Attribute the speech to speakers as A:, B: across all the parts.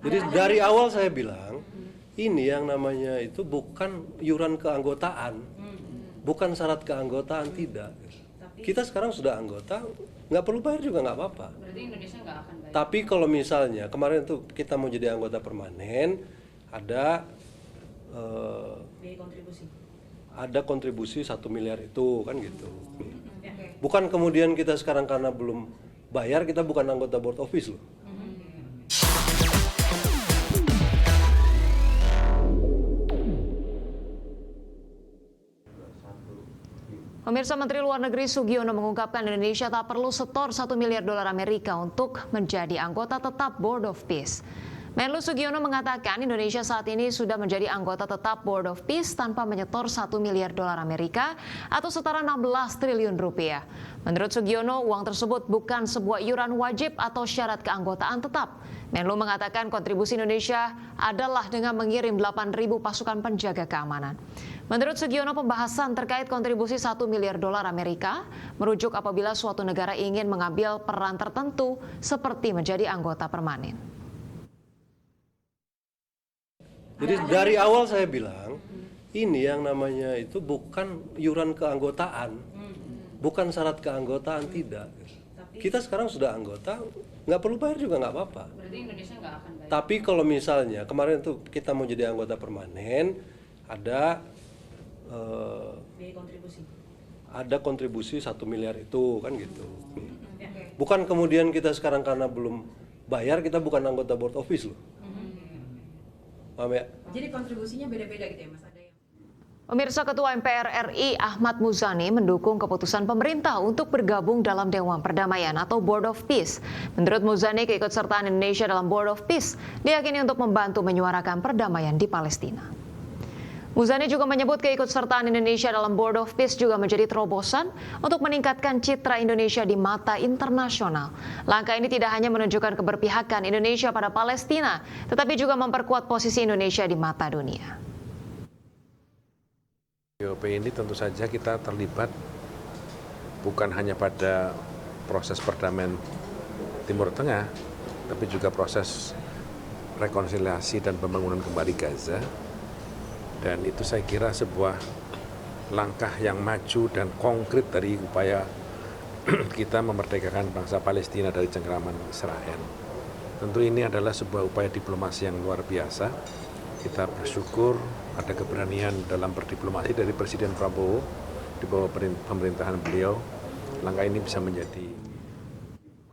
A: Jadi dari awal saya bilang, ini yang namanya itu bukan iuran keanggotaan, bukan syarat keanggotaan, tidak. Kita sekarang sudah anggota, nggak perlu bayar juga nggak apa-apa.
B: Berarti Indonesia nggak akan bayar.
A: Tapi kalau misalnya kemarin tuh kita mau jadi anggota permanen, ada
B: kontribusi.
A: ada kontribusi 1 miliar itu kan gitu. Bukan kemudian kita sekarang karena belum bayar kita bukan anggota board office loh.
C: Pemirsa, Menteri Luar Negeri Sugiono mengungkapkan Indonesia tak perlu setor 1 miliar dolar Amerika untuk menjadi anggota tetap Board of Peace. Menlu Sugiono mengatakan Indonesia saat ini sudah menjadi anggota tetap Board of Peace tanpa menyetor 1 miliar dolar Amerika atau setara 16 triliun rupiah. Menurut Sugiono, uang tersebut bukan sebuah iuran wajib atau syarat keanggotaan tetap. Menlu mengatakan kontribusi Indonesia adalah dengan mengirim 8.000 pasukan penjaga keamanan. Menurut Sugiono, pembahasan terkait kontribusi 1 miliar dolar Amerika merujuk apabila suatu negara ingin mengambil peran tertentu seperti menjadi anggota permanen.
A: Jadi dari awal saya bilang, ini yang namanya itu bukan iuran keanggotaan, bukan syarat keanggotaan, tidak. Kita sekarang sudah anggota, nggak perlu bayar juga nggak apa-apa.
B: Berarti Indonesia nggak akan bayar.
A: Tapi kalau misalnya kemarin tuh kita mau jadi anggota permanen, ada kontribusi 1 miliar itu kan gitu. Bukan kemudian kita sekarang karena belum bayar kita bukan anggota board office loh. Paham ya?
D: Jadi kontribusinya beda-beda gitu ya Mas? Ada yang...
C: Pemirsa, Ketua MPR RI Ahmad Muzani mendukung keputusan pemerintah untuk bergabung dalam Dewan Perdamaian atau Board of Peace. Menurut Muzani, keikutsertaan Indonesia dalam Board of Peace diyakini untuk membantu menyuarakan perdamaian di Palestina. Muzani juga menyebut keikutsertaan Indonesia dalam Board of Peace juga menjadi terobosan untuk meningkatkan citra Indonesia di mata internasional. Langkah ini tidak hanya menunjukkan keberpihakan Indonesia pada Palestina, tetapi juga memperkuat posisi Indonesia di mata dunia.
E: BOP ini tentu saja kita terlibat bukan hanya pada proses perdamaian Timur Tengah, tapi juga proses rekonsiliasi dan pembangunan kembali Gaza. Dan itu saya kira sebuah langkah yang maju dan konkret dari upaya kita memerdekakan bangsa Palestina dari cengkraman Israel. Tentu ini adalah sebuah upaya diplomasi yang luar biasa. Kita bersyukur ada keberanian dalam berdiplomasi dari Presiden Prabowo di bawah pemerintahan beliau. Langkah ini bisa menjadi...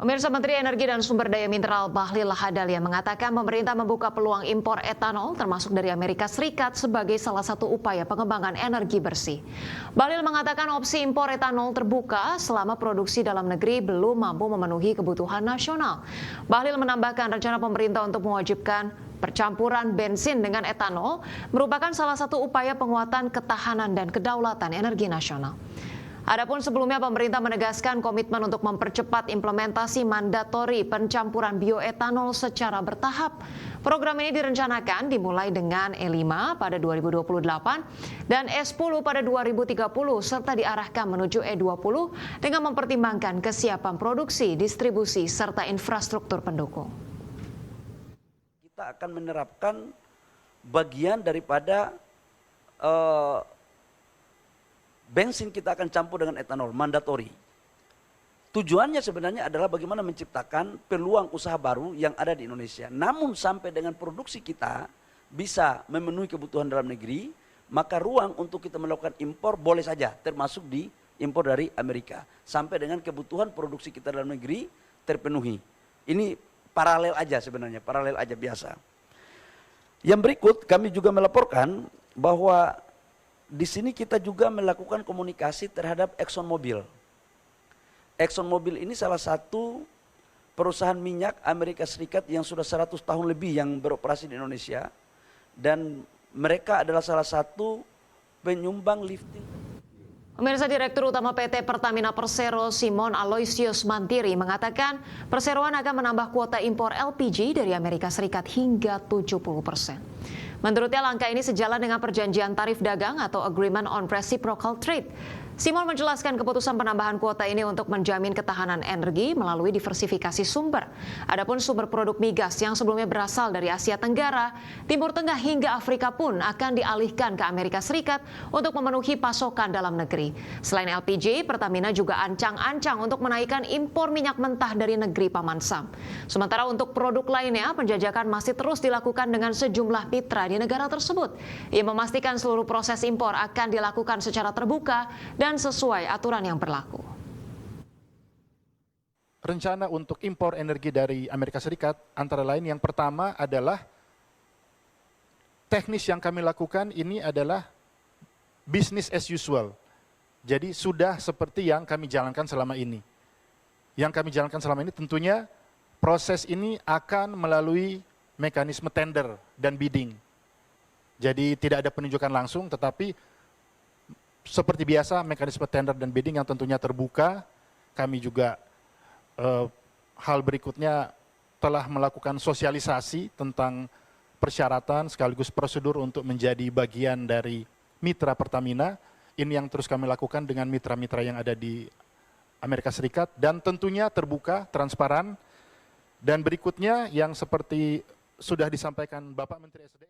C: Pemirsa, Menteri Energi dan Sumber Daya Mineral Bahlil Lahadalia mengatakan pemerintah membuka peluang impor etanol termasuk dari Amerika Serikat sebagai salah satu upaya pengembangan energi bersih. Bahlil mengatakan opsi impor etanol terbuka selama produksi dalam negeri belum mampu memenuhi kebutuhan nasional. Bahlil menambahkan rencana pemerintah untuk mewajibkan percampuran bensin dengan etanol merupakan salah satu upaya penguatan ketahanan dan kedaulatan energi nasional. Adapun sebelumnya pemerintah menegaskan komitmen untuk mempercepat implementasi mandatori pencampuran bioetanol secara bertahap. Program ini direncanakan dimulai dengan E5 pada 2028 dan S10 pada 2030 serta diarahkan menuju E20 dengan mempertimbangkan kesiapan produksi, distribusi serta infrastruktur pendukung.
F: Kita akan menerapkan bagian daripada bensin kita akan campur dengan etanol, mandatori. Tujuannya sebenarnya adalah bagaimana menciptakan peluang usaha baru yang ada di Indonesia. Namun sampai dengan produksi kita bisa memenuhi kebutuhan dalam negeri, maka ruang untuk kita melakukan impor boleh saja, termasuk di impor dari Amerika. Sampai dengan kebutuhan produksi kita dalam negeri terpenuhi. Ini paralel aja sebenarnya, paralel aja biasa. Yang berikut kami juga melaporkan bahwa di sini kita juga melakukan komunikasi terhadap ExxonMobil. ExxonMobil ini salah satu perusahaan minyak Amerika Serikat yang sudah 100 tahun lebih yang beroperasi di Indonesia. Dan mereka adalah salah satu penyumbang lifting.
C: Pemirsa, Direktur Utama PT Pertamina Persero Simon Aloysius Mantiri mengatakan perseroan akan menambah kuota impor LPG dari Amerika Serikat hingga 70%. Menurutnya langkah ini sejalan dengan perjanjian tarif dagang atau Agreement on Reciprocal Trade. Simon menjelaskan keputusan penambahan kuota ini untuk menjamin ketahanan energi melalui diversifikasi sumber. Adapun sumber produk migas yang sebelumnya berasal dari Asia Tenggara, Timur Tengah hingga Afrika pun akan dialihkan ke Amerika Serikat untuk memenuhi pasokan dalam negeri. Selain LPG, Pertamina juga ancang-ancang untuk menaikkan impor minyak mentah dari negeri Paman Sam. Sementara untuk produk lainnya, penjajakan masih terus dilakukan dengan sejumlah mitra di negara tersebut. Ia memastikan seluruh proses impor akan dilakukan secara terbuka dan sesuai aturan yang berlaku.
G: Rencana untuk impor energi dari Amerika Serikat antara lain yang pertama adalah teknis yang kami lakukan ini adalah business as usual. Jadi sudah seperti yang kami jalankan selama ini. Yang kami jalankan selama ini tentunya proses ini akan melalui mekanisme tender dan bidding. Jadi tidak ada penunjukan langsung, tetapi seperti biasa mekanisme tender dan bidding yang tentunya terbuka. Kami juga hal berikutnya telah melakukan sosialisasi tentang persyaratan sekaligus prosedur untuk menjadi bagian dari mitra Pertamina. Ini yang terus kami lakukan dengan mitra-mitra yang ada di Amerika Serikat dan tentunya terbuka, transparan. Dan berikutnya yang seperti sudah disampaikan Bapak Menteri SDM.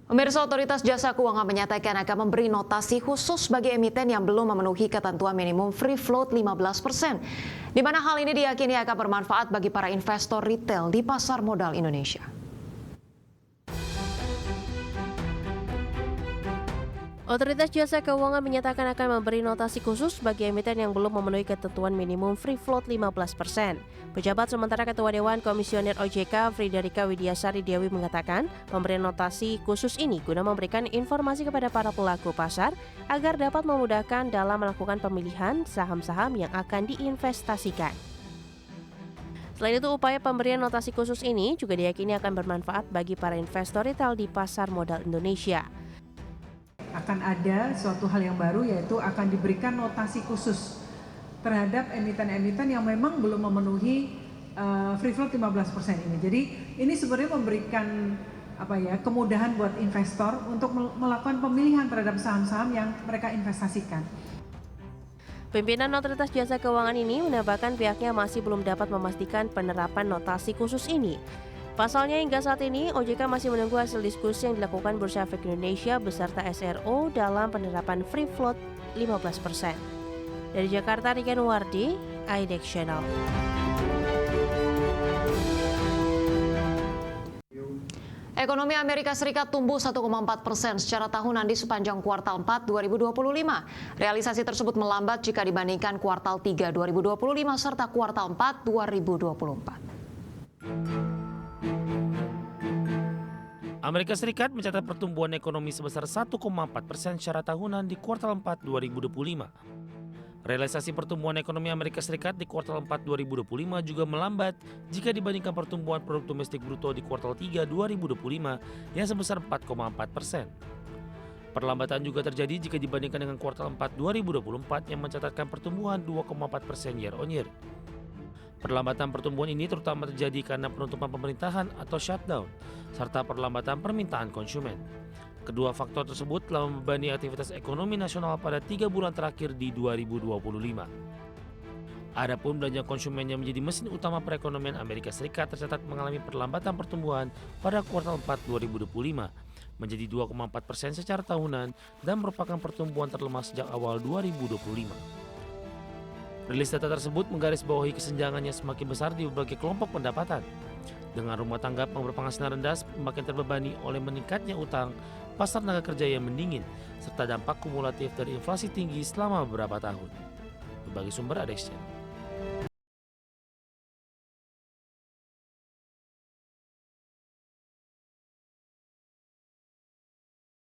C: Pemirsa, Otoritas Jasa Keuangan menyatakan akan memberi notasi khusus bagi emiten yang belum memenuhi ketentuan minimum free float 15%, di mana hal ini diyakini akan bermanfaat bagi para investor retail di pasar modal Indonesia.
H: Otoritas Jasa Keuangan menyatakan akan memberi notasi khusus bagi emiten yang belum memenuhi ketentuan minimum free float 15%. Pejabat sementara Ketua Dewan Komisioner OJK Friederika Widiasari Dewi mengatakan pemberian notasi khusus ini guna memberikan informasi kepada para pelaku pasar agar dapat memudahkan dalam melakukan pemilihan saham-saham yang akan diinvestasikan. Selain itu, upaya pemberian notasi khusus ini juga diyakini akan bermanfaat bagi para investor retail di pasar modal Indonesia.
I: Akan ada suatu hal yang baru, yaitu akan diberikan notasi khusus terhadap emiten-emiten yang memang belum memenuhi free float 15% ini. Jadi ini sebenarnya memberikan kemudahan buat investor untuk melakukan pemilihan terhadap saham-saham yang mereka investasikan.
H: Pimpinan Otoritas Jasa Keuangan ini menambahkan pihaknya masih belum dapat memastikan penerapan notasi khusus ini. Pasalnya hingga saat ini OJK masih menunggu hasil diskusi yang dilakukan Bursa Efek Indonesia beserta SRO dalam penerapan free float 15%. Dari Jakarta, Riken Wardi, IDEX Channel.
C: Ekonomi Amerika Serikat tumbuh 1,4% secara tahunan di sepanjang kuartal 4 2025. Realisasi tersebut melambat jika dibandingkan kuartal 3 2025 serta kuartal 4 2024.
J: Amerika Serikat mencatat pertumbuhan ekonomi sebesar 1,4% secara tahunan di kuartal 4 2025. Realisasi pertumbuhan ekonomi Amerika Serikat di kuartal 4 2025 juga melambat jika dibandingkan pertumbuhan produk domestik bruto di kuartal 3 2025 yang sebesar 4,4%. Perlambatan juga terjadi jika dibandingkan dengan kuartal 4 2024 yang mencatatkan pertumbuhan 2,4% year on year. Perlambatan pertumbuhan ini terutama terjadi karena penutupan pemerintahan atau shutdown, serta perlambatan permintaan konsumen. Kedua faktor tersebut telah membebani aktivitas ekonomi nasional pada 3 bulan terakhir di 2025. Adapun belanja konsumen yang menjadi mesin utama perekonomian Amerika Serikat tercatat mengalami perlambatan pertumbuhan pada kuartal 4 2025 menjadi 2,4% secara tahunan dan merupakan pertumbuhan terlemah sejak awal 2025. Rilis data tersebut menggarisbawahi kesenjangan yang semakin besar di berbagai kelompok pendapatan. Dengan rumah tangga berpenghasilan rendah semakin terbebani oleh meningkatnya utang, pasar tenaga kerja yang mendingin, serta dampak kumulatif dari inflasi tinggi selama beberapa tahun. Berbagai sumber ada